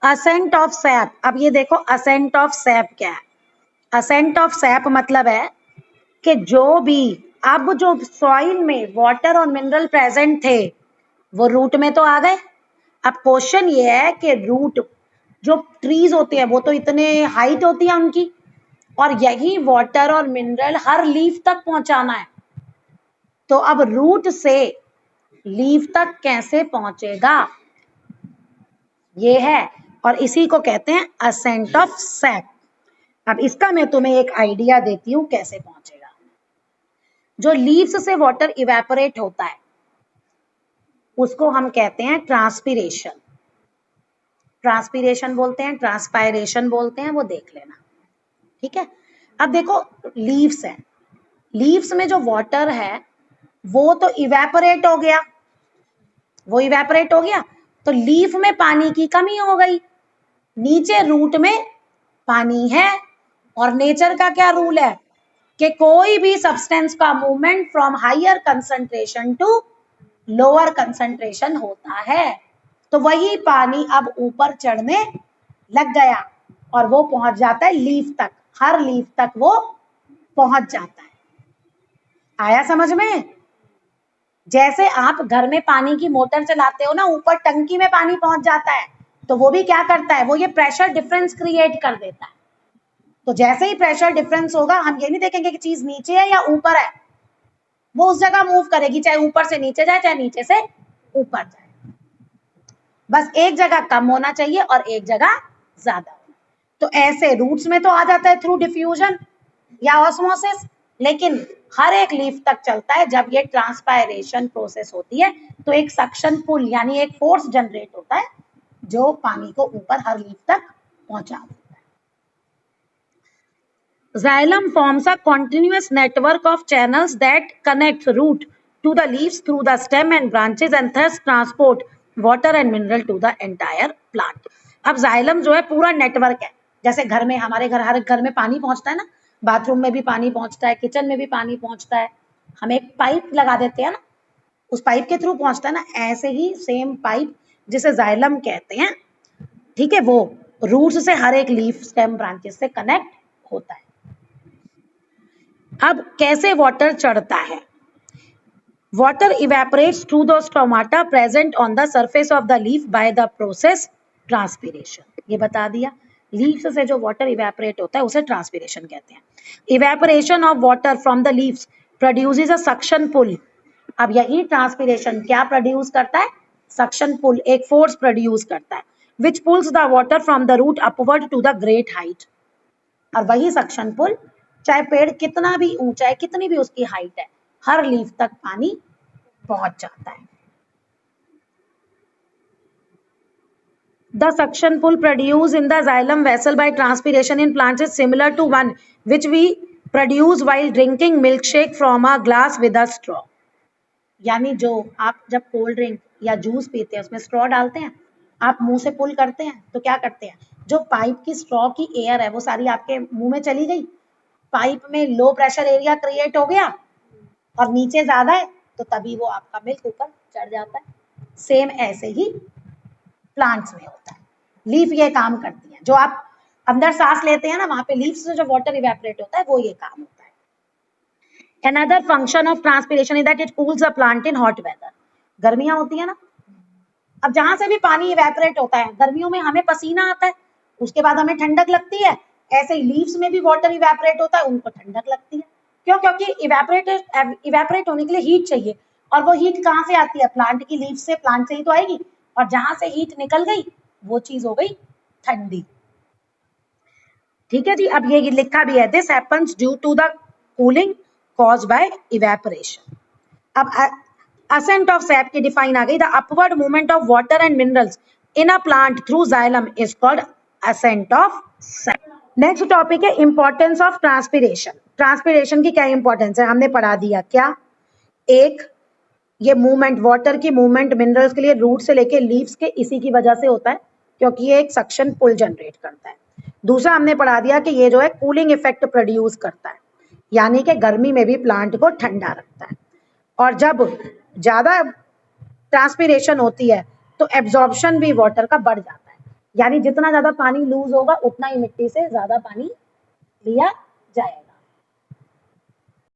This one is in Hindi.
Ascent of SAP. अब ये देखो असेंट ऑफ सैप क्या है। असेंट ऑफ सैप मतलब है कि जो भी अब जो सॉइल में वाटर और मिनरल प्रेजेंट थे वो रूट में तो आ गए। अब क्वेश्चन ये है कि रूट जो ट्रीज होते हैं वो तो इतने हाइट होती है उनकी, और यही वाटर और मिनरल हर लीफ तक पहुंचाना है। तो अब रूट से लीफ तक कैसे पहुंचेगा, ये है, और इसी को कहते हैं असेंट ऑफ सैप। अब इसका मैं तुम्हें एक आइडिया देती हूं कैसे पहुंचेगा। जो लीव्स से वाटर इवेपोरेट होता है उसको हम कहते हैं ट्रांसपिरेशन। ट्रांसपिरेशन बोलते हैं, ट्रांसपायरेशन बोलते हैं, वो देख लेना, ठीक है। अब देखो लीव्स है, लीव्स में जो वाटर है वो तो इवेपोरेट हो गया, वो इवेपोरेट हो गया तो लीफ में पानी की कमी हो गई। नीचे रूट में पानी है, और नेचर का क्या रूल है कि कोई भी सब्सटेंस का movement from higher concentration to lower concentration होता है। तो वही पानी अब ऊपर चढ़ने लग गया और वो पहुंच जाता है लीफ तक, हर लीफ तक वो पहुंच जाता है। आया समझ में? जैसे आप घर में पानी की मोटर चलाते हो ना, ऊपर टंकी में पानी पहुंच जाता है, तो वो भी क्या करता है, वो ये प्रेशर डिफरेंस क्रिएट कर देता है। तो जैसे ही प्रेशर डिफरेंस होगा, हम ये नहीं देखेंगे कि चीज नीचे है या ऊपर है, वो उस जगह मूव करेगी, चाहे ऊपर से नीचे जाए चाहे नीचे से ऊपर जाए। बस एक जगह कम होना चाहिए और एक जगह ज्यादा होना। तो ऐसे रूट्स में तो आ जाता है थ्रू डिफ्यूजन या ऑस्मोसिस, लेकिन हर एक लीफ तक चलता है जब ये ट्रांसपायरेशन प्रोसेस होती है। तो एक सक्शन पुल यानी एक फोर्स जनरेट होता है जो पानी को ऊपर हर लीफ तक पहुंचा देता है। Xylem forms a continuous network of channels that connects root to the leaves through the stem and branches and thus transport water and mineral to the entire plant. अब जाइलम जो है पूरा नेटवर्क है, जैसे घर में हमारे घर, हर घर में पानी पहुंचता है ना, बाथरूम में भी पानी पहुंचता है, किचन में भी पानी पहुंचता है, हम एक पाइप लगा देते हैं ना, उस पाइप के थ्रू पहुंचता है ना, ऐसे ही सेम पाइप जिसे जाइलम कहते हैं, ठीक है, वो रूट्स से हर एक लीफ स्टेम ब्रांचेस से कनेक्ट होता है। अब कैसे वाटर चढ़ता है? Water evaporates through the stomata present on the surface of the leaf by the process transpiration. ये बता दिया, लीव्स से जो वाटर इवेपोरेट होता है उसे ट्रांसपिरेशन कहते हैं। Evaporation of water from the leaves produces a suction pull. अब यही ट्रांसपिरेशन क्या प्रोड्यूस करता है? सक्शन पुल, एक फोर्स प्रोड्यूस करता है which pulls the water from the root upward to the great height. और वही सक्शन पुल चाहे पेड़ कितना भी ऊंचा है, कितनी भी उसकी हाइट है, हर लीफ तक पानी पहुंच जाता है। The suction pull produced in the xylem vessel by transpiration in plants is similar to one which we produce while drinking milkshake from a glass with a straw. यानी जो आप जब कोल्ड ड्रिंक या जूस पीते हैं उसमें स्ट्रॉ डालते हैं, आप मुंह से पुल करते हैं तो क्या करते हैं, जो पाइप की स्ट्रॉ की एयर है वो सारी आपके मुंह में चली गई, पाइप में लो प्रेशर एरिया क्रिएट हो गया और नीचे ज्यादा है, तो तभी वो आपका मिल्क ऊपर चढ़ जाता है। सेम ऐसे ही प्लांट्स में होता है, लीफ ये काम करती है, जो आप अंदर सांस लेते हैं ना, वहां पे लीफ से जो वाटर इवेपोरेट होता है वो ये काम होता है। Another function of transpiration is that it cools the plant in hot weather. गर्मियां होती है ना, अब जहां से भी पानी इवेपोरेट होता है, गर्मियों में हमें पसीना आता है, उसके बाद हमें ठंडक लगती है, ऐसे ही लीव्स में भी वाटर इवेपोरेट होता है, उनको ठंडक लगती है। क्यों? क्योंकि इवेपोरेट होने के लिए हीट चाहिए, और वो हीट कहाँ से आती है? प्लांट की लीव से, प्लांट से ही तो आएगी, और जहां से हीट निकल गई वो चीज हो गई ठंडी। ठीक है जी। अब ये लिखा भी है, this happens due to the cooling caused by evaporation. अब ascent of sap की डिफाइन आ गई, the upward movement of water and minerals in a plant through xylem is called ascent of sap. Next topic है इंपॉर्टेंस ऑफ ट्रांसपिरेशन। ट्रांसपिरेशन की क्या इंपॉर्टेंस है हमने पढ़ा दिया। क्या? एक, ये मूवमेंट, वाटर की मूवमेंट मिनरल्स के लिए रूट से लेके लीव्स के इसी की वजह से होता है, क्योंकि ये एक सक्शन पुल जनरेट करता है। दूसरा हमने पढ़ा दिया कि ये जो है कूलिंग इफेक्ट प्रोड्यूस करता है, यानी कि गर्मी में भी प्लांट को ठंडा रखता है। और जब ज्यादा ट्रांसपिरेशन होती है तो एब्जॉर्प्शन भी वाटर का बढ़ जाता है, यानी जितना ज्यादा पानी लूज होगा उतना ही मिट्टी से ज्यादा पानी लिया जाएगा।